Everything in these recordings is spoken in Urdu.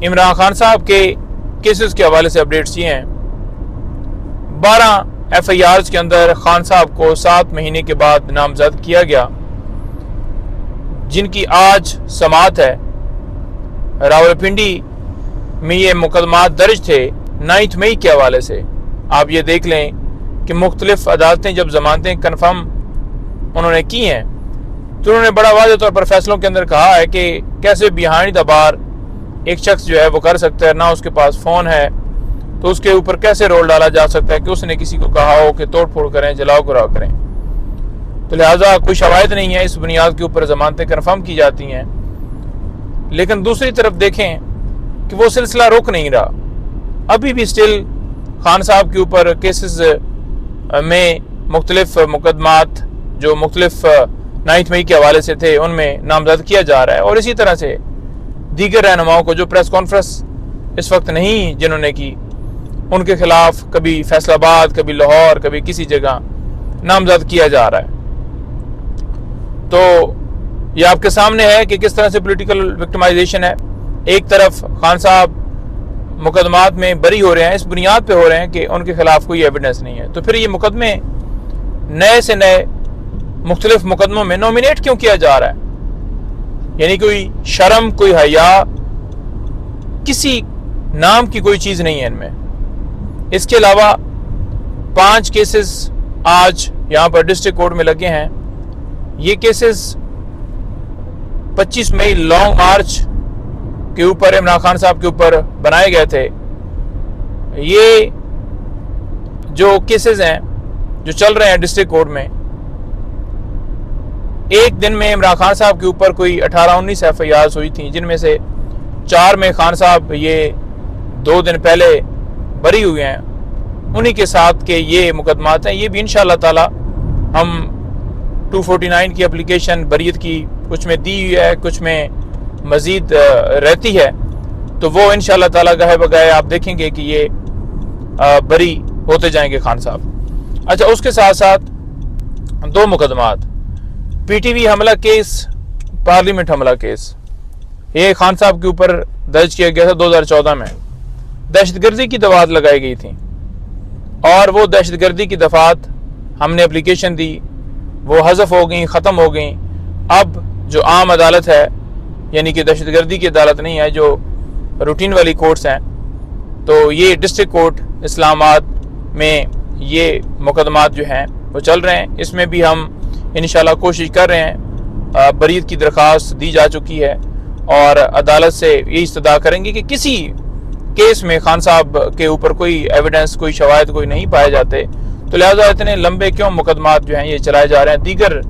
عمران خان صاحب کے کیسز کے حوالے سے اپڈیٹس یہ ہیں۔ 12 FIRs کے اندر خان صاحب کو 7 مہینے کے بعد نامزد کیا گیا، جن کی آج سماعت ہے۔ راولپنڈی میں یہ مقدمات درج تھے 9 مئی کے حوالے سے۔ آپ یہ دیکھ لیں کہ مختلف عدالتیں جب ضمانتیں کنفرم انہوں نے کی ہیں تو انہوں نے بڑا واضح طور پر فیصلوں کے اندر کہا ہے کہ کیسے بیہائنڈ دا بار ایک شخص جو ہے وہ کر سکتا ہے، نہ اس کے پاس فون ہے تو اس کے اوپر کیسے رول ڈالا جا سکتا ہے کہ اس نے کسی کو کہا ہو کہ توڑ پھوڑ کریں، جلاؤ کرا کریں۔ تو لہٰذا کوئی شواہد نہیں ہے، اس بنیاد کے اوپر ضمانتیں کنفرم کی جاتی ہیں۔ لیکن دوسری طرف دیکھیں کہ وہ سلسلہ رک نہیں رہا، ابھی بھی سٹل خان صاحب کے اوپر کیسز میں مختلف مقدمات جو مختلف 9 مئی کے حوالے سے تھے ان میں نامزد کیا جا رہا ہے، اور اسی طرح سے دیگر رہنماؤں کو جو پریس کانفرنس اس وقت نہیں جنہوں نے کی، ان کے خلاف کبھی فیصل آباد، کبھی لاہور، کبھی کسی جگہ نامزد کیا جا رہا ہے۔ تو یہ آپ کے سامنے ہے کہ کس طرح سے پولیٹیکل وکٹمائزیشن ہے۔ ایک طرف خان صاحب مقدمات میں بری ہو رہے ہیں، اس بنیاد پہ ہو رہے ہیں کہ ان کے خلاف کوئی ایویڈنس نہیں ہے، تو پھر یہ مقدمے نئے سے نئے مختلف مقدموں میں نومینیٹ کیوں کیا جا رہا ہے؟ یعنی کوئی شرم، کوئی حیا، کسی نام کی کوئی چیز نہیں ہے ان میں۔ اس کے علاوہ 5 کیسز آج یہاں پر ڈسٹرکٹ کورٹ میں لگے ہیں۔ یہ کیسز 25 مئی لانگ مارچ کے اوپر عمران خان صاحب کے اوپر بنائے گئے تھے۔ یہ جو کیسز ہیں جو چل رہے ہیں ڈسٹرکٹ کورٹ میں، ایک دن میں عمران خان صاحب کے اوپر کوئی 18-19 FIRs ہوئی تھیں، جن میں سے 4 میں خان صاحب یہ 2 دن پہلے بری ہوئے ہیں، انہی کے ساتھ کے یہ مقدمات ہیں۔ یہ بھی انشاءاللہ تعالی ہم 249 کی اپلیکیشن بریت کی کچھ میں دی ہوئی ہے، کچھ میں مزید رہتی ہے، تو وہ انشاءاللہ تعالی گاہے بگاہے آپ دیکھیں گے کہ یہ بری ہوتے جائیں گے خان صاحب۔ اچھا، اس کے ساتھ ساتھ 2 مقدمات، PTV حملہ کیس، پارلیمنٹ حملہ کیس، یہ خان صاحب کے اوپر درج کیا گیا تھا 2014 میں۔ دہشت گردی کی دفعات لگائی گئی تھیں، اور وہ دہشت گردی کی دفعات ہم نے اپلیکیشن دی، وہ حذف ہو گئیں، ختم ہو گئیں۔ اب جو عام عدالت ہے، یعنی کہ دہشت گردی کی عدالت نہیں ہے، جو روٹین والی کورٹس ہیں، تو یہ ڈسٹرکٹ کورٹ اسلام آباد میں یہ مقدمات جو ہیں وہ چل رہے ہیں۔ اس میں بھی ہم انشاءاللہ کوشش کر رہے ہیں، بریت کی درخواست دی جا چکی ہے، اور عدالت سے یہ استدعا کریں گے کہ کسی کیس میں خان صاحب کے اوپر کوئی ایویڈنس، کوئی شواہد کوئی نہیں پائے جاتے، تو لہٰذا اتنے لمبے کیوں مقدمات جو ہیں یہ چلائے جا رہے ہیں۔ دیگر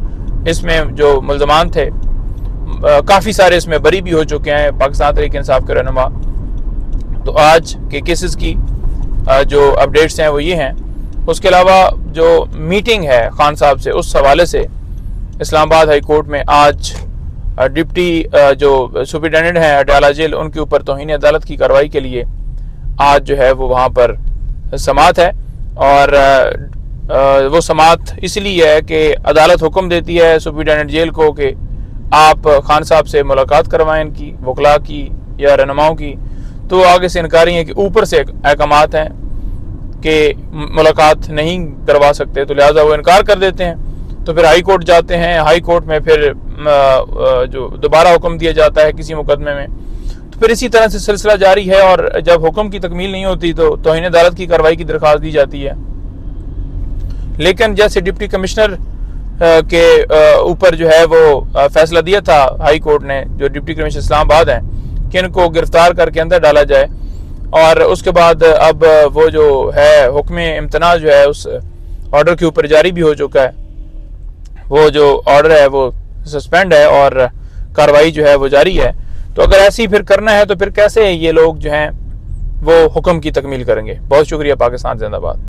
اس میں جو ملزمان تھے کافی سارے اس میں بری بھی ہو چکے ہیں، پاکستان تحریک انصاف کے رہنما۔ تو آج کے کیسز کی جو اپڈیٹس ہیں وہ یہ ہیں۔ اس کے علاوہ جو میٹنگ ہے خان صاحب سے، اس حوالے سے اسلام آباد ہائی کورٹ میں آج ڈپٹی جو سپرنٹینڈنٹ ہیں اڈیالہ جیل، ان کے اوپر توہین عدالت کی کارروائی کے لیے آج جو ہے وہ وہاں پر سماعت ہے، اور وہ سماعت اس لیے ہے کہ عدالت حکم دیتی ہے سپرنٹینڈنٹ جیل کو کہ آپ خان صاحب سے ملاقات کروائیں، ان کی وکلاء کی یا رہنماؤں کی، تو آگے سے انکاری ہے کہ اوپر سے احکامات ہیں کہ ملاقات نہیں کروا سکتے، تو لہٰذا وہ انکار کر دیتے ہیں۔ تو پھر ہائی کورٹ جاتے ہیں، ہائی کورٹ میں پھر جو دوبارہ حکم دیا جاتا ہے کسی مقدمے میں، تو پھر اسی طرح سے سلسلہ جاری ہے، اور جب حکم کی تکمیل نہیں ہوتی تو توہین عدالت کی کارروائی کی درخواست دی جاتی ہے۔ لیکن جیسے ڈپٹی کمشنر کے اوپر جو ہے وہ فیصلہ دیا تھا ہائی کورٹ نے، جو ڈپٹی کمشنر اسلام آباد ہیں، کہ ان کو گرفتار کر کے اندر ڈالا جائے، اور اس کے بعد اب وہ جو ہے حکم امتناع جو ہے اس آرڈر کے اوپر جاری بھی ہو چکا ہے، وہ جو آرڈر ہے وہ سسپینڈ ہے اور کارروائی جو ہے وہ جاری ہے۔ تو اگر ایسی پھر کرنا ہے تو پھر کیسے یہ لوگ جو ہیں وہ حکم کی تکمیل کریں گے؟ بہت شکریہ۔ پاکستان زندہ باد۔